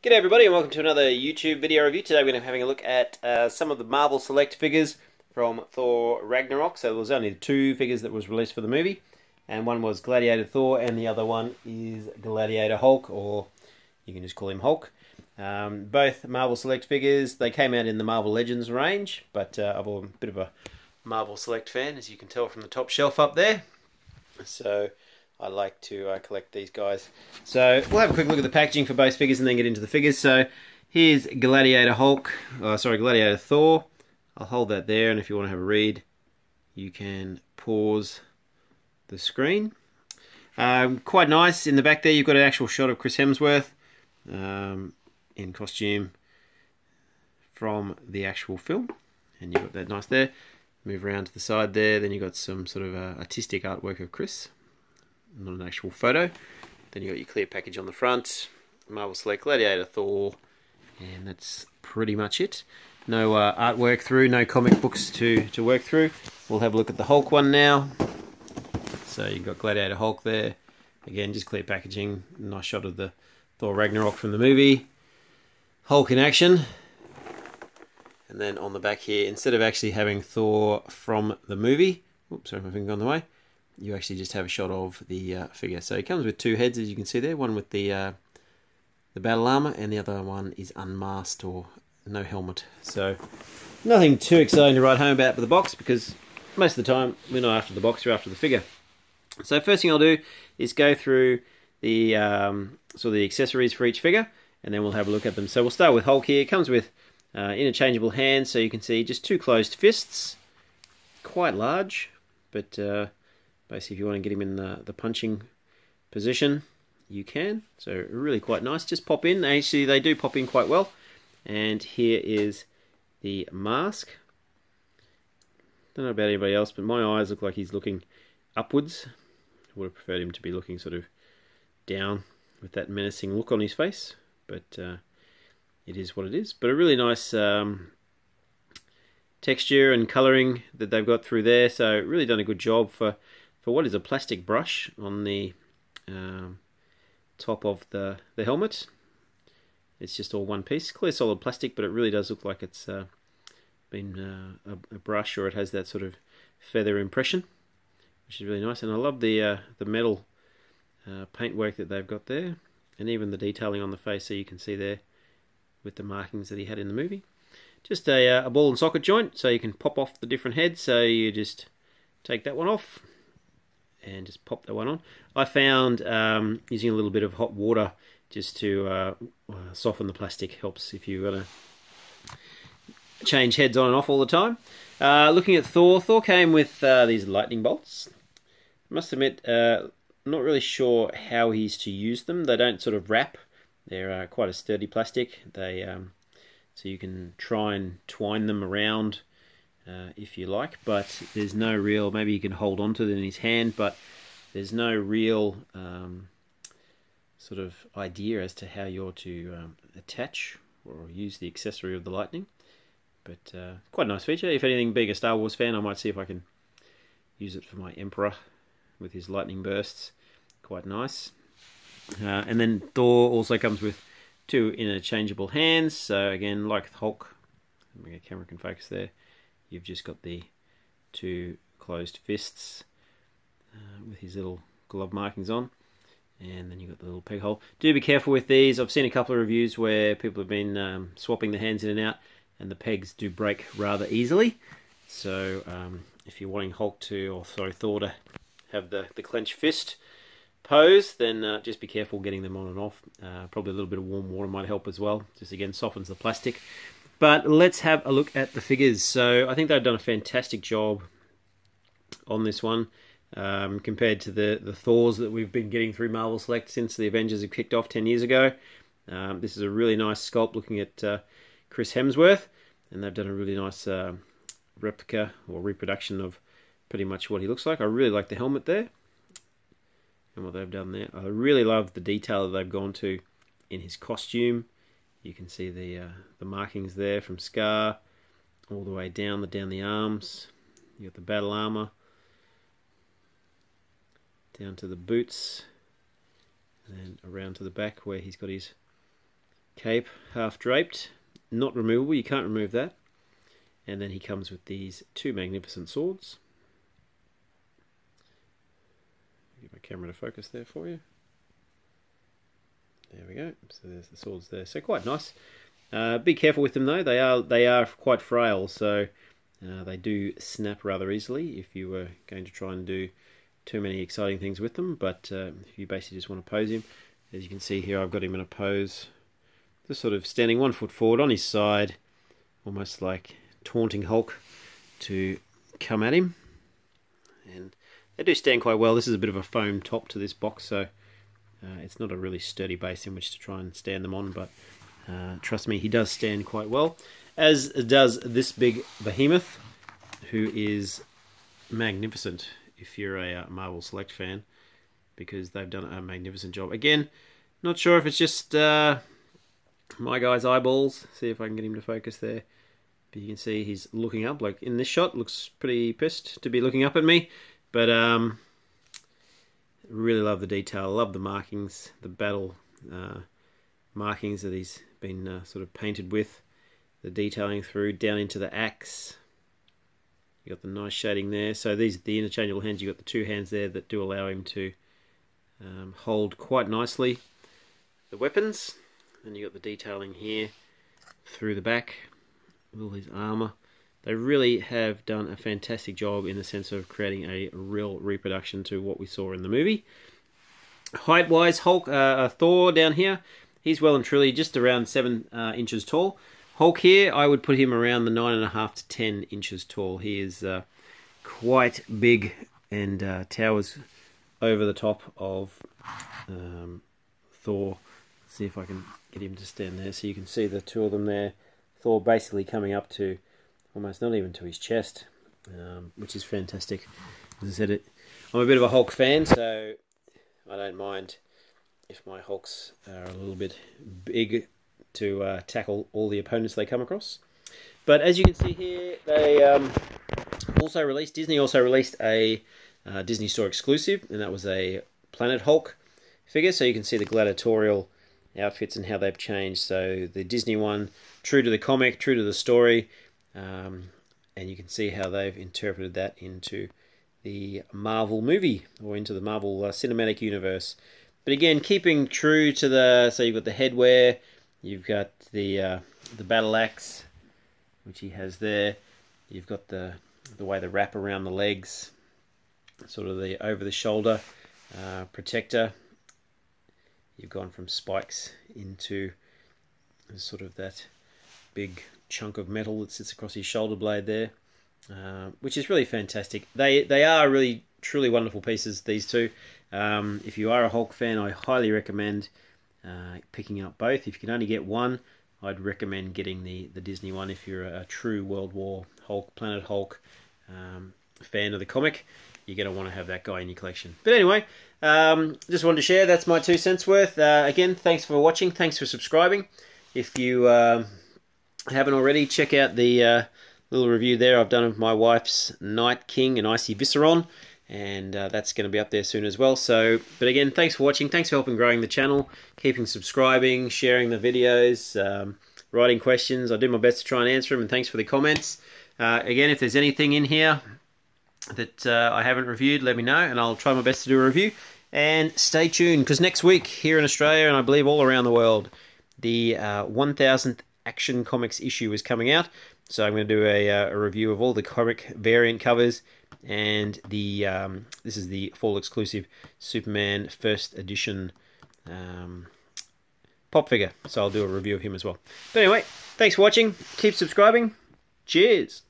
G'day everybody and welcome to another YouTube video review. Today we're going to be having a look at some of the Marvel Select figures from Thor Ragnarok. So there was only two figures that was released for the movie, and one was Gladiator Thor and the other one is Gladiator Hulk, or you can just call him Hulk. Both Marvel Select figures, they came out in the Marvel Legends range, but I'm a bit of a Marvel Select fan, as you can tell from the top shelf up there. So I like to collect these guys. So we'll have a quick look at the packaging for both figures and then get into the figures. So here's Gladiator Gladiator Thor. I'll hold that there, and if you want to have a read, you can pause the screen. Quite nice. In the back there, you've got an actual shot of Chris Hemsworth in costume from the actual film, and you've got that nice there. Move around to the side there, then you've got some sort of artistic artwork of Chris. Not an actual photo. Then you got your clear package on the front, Marvel Select Gladiator Thor, and that's pretty much it. No artwork through, no comic books to work through. We'll have a look at the Hulk one now. So you've got Gladiator Hulk there. Again, just clear packaging. Nice shot of the Thor Ragnarok from the movie. Hulk in action. And then on the back here, instead of actually having Thor from the movie, oops, sorry, my finger on the way, you actually just have a shot of the figure. So it comes with two heads, as you can see there. One with the battle armor, and the other one is unmasked or no helmet. So nothing too exciting to write home about for the box, because most of the time we're not after the box, we're after the figure. So first thing I'll do is go through the sort of the accessories for each figure, and then we'll have a look at them. So we'll start with Hulk here. It comes with interchangeable hands, so you can see just two closed fists, quite large, but basically, if you want to get him in the punching position, you can. So really quite nice. Just pop in. Actually, they do pop in quite well. And here is the mask. Don't know about anybody else, but my eyes look like he's looking upwards. I would have preferred him to be looking sort of down with that menacing look on his face. But it is what it is. But a really nice texture and colouring that they've got through there. So really done a good job for what is a plastic brush on the top of the helmet. It's just all one piece, clear solid plastic, but it really does look like it's been a brush, or it has that sort of feather impression, which is really nice. And I love the metal paintwork that they've got there, and even the detailing on the face, so you can see there with the markings that he had in the movie. Just a ball and socket joint, so you can pop off the different heads. So you just take that one off and just pop that one on. I found using a little bit of hot water just to soften the plastic helps if you're going to change heads on and off all the time. Looking at Thor, Thor came with these lightning bolts. I must admit, not really sure how he's to use them. They don't sort of wrap. They're quite a sturdy plastic. They so you can try and twine them around if you like, but there's no real, maybe you can hold on to them in his hand, but there's no real sort of idea as to how you're to attach or use the accessory of the lightning. But quite a nice feature. If anything, being a Star Wars fan, I might see if I can use it for my Emperor with his lightning bursts. Quite nice. And then Thor also comes with two interchangeable hands. So again, like Hulk, maybe a camera can focus there. You've just got the two closed fists with his little glove markings on, and then you've got the little peg hole. Do be careful with these. I've seen a couple of reviews where people have been swapping the hands in and out, and the pegs do break rather easily. So if you're wanting Thor to have the clenched fist pose, then just be careful getting them on and off. Probably a little bit of warm water might help as well. Just again softens the plastic. But let's have a look at the figures. So I think they've done a fantastic job on this one compared to the Thors that we've been getting through Marvel Select since the Avengers have kicked off 10 years ago. This is a really nice sculpt looking at Chris Hemsworth, and they've done a really nice replica or reproduction of pretty much what he looks like. I really like the helmet there and what they've done there. I really love the detail that they've gone to in his costume. You can see the markings there from Scar all the way down the arms. You got the battle armor down to the boots, and then around to the back where he's got his cape, half draped, not removable, you can't remove that. And then he comes with these two magnificent swords. Get my camera to focus there for you. There we go. So there's the swords there. So quite nice. Be careful with them though. They are quite frail, so they do snap rather easily if you were going to try and do too many exciting things with them. But if you basically just want to pose him, as you can see here, I've got him in a pose, just sort of standing 1 foot forward on his side, almost like taunting Hulk to come at him. And they do stand quite well. This is a bit of a foam top to this box, so it's not a really sturdy base in which to try and stand them on, but trust me, he does stand quite well, as does this big behemoth, who is magnificent if you're a Marvel Select fan, because they've done a magnificent job. Again, not sure if it's just my guy's eyeballs. See if I can get him to focus there. But you can see he's looking up, like in this shot, looks pretty pissed to be looking up at me. But really love the detail, love the markings, the battle markings that he's been sort of painted with, the detailing through down into the axe. You got the nice shading there. So these are the interchangeable hands. You got the two hands there that do allow him to hold quite nicely the weapons. And you got the detailing here through the back with all his armor. They really have done a fantastic job in the sense of creating a real reproduction to what we saw in the movie. Height-wise, Hulk, Thor down here, he's well and truly just around 7 inches tall. Hulk here, I would put him around the 9.5 to 10 inches tall. He is quite big and towers over the top of Thor. Let's see if I can get him to stand there so you can see the two of them there. Thor basically coming up to almost not even to his chest, which is fantastic. As I said, I'm a bit of a Hulk fan, so I don't mind if my Hulks are a little bit big to tackle all the opponents they come across. But as you can see here, they Disney also released a Disney Store exclusive, and that was a Planet Hulk figure. So you can see the gladiatorial outfits and how they've changed. So the Disney one, true to the comic, true to the story, and you can see how they've interpreted that into the Marvel movie, or into the Marvel cinematic universe. But again, keeping true to the, so you've got the headwear, you've got the battle axe, which he has there. You've got the way the wrap around the legs, sort of the over the shoulder protector. You've gone from spikes into sort of that big chunk of metal that sits across his shoulder blade there, which is really fantastic. They are really truly wonderful pieces, these two. If you are a Hulk fan, I highly recommend picking up both. If you can only get one, I'd recommend getting the Disney one if you're a true World War Hulk, Planet Hulk fan of the comic. You're going to want to have that guy in your collection. But anyway, just wanted to share. That's my 2 cents worth. Again, thanks for watching. Thanks for subscribing. If you haven't already, check out the little review there I've done of my wife's Night King and Icy Visceron, and that's going to be up there soon as well. So, but again, thanks for watching. Thanks for helping growing the channel, keeping subscribing, sharing the videos, writing questions. I do my best to try and answer them, and thanks for the comments. Again, if there's anything in here that I haven't reviewed, let me know, and I'll try my best to do a review. And stay tuned, because next week here in Australia, and I believe all around the world, the 1000th Action Comics issue is coming out. So I'm going to do a review of all the comic variant covers, and the this is the fall exclusive Superman first edition pop figure. So I'll do a review of him as well. But anyway, thanks for watching. Keep subscribing. Cheers.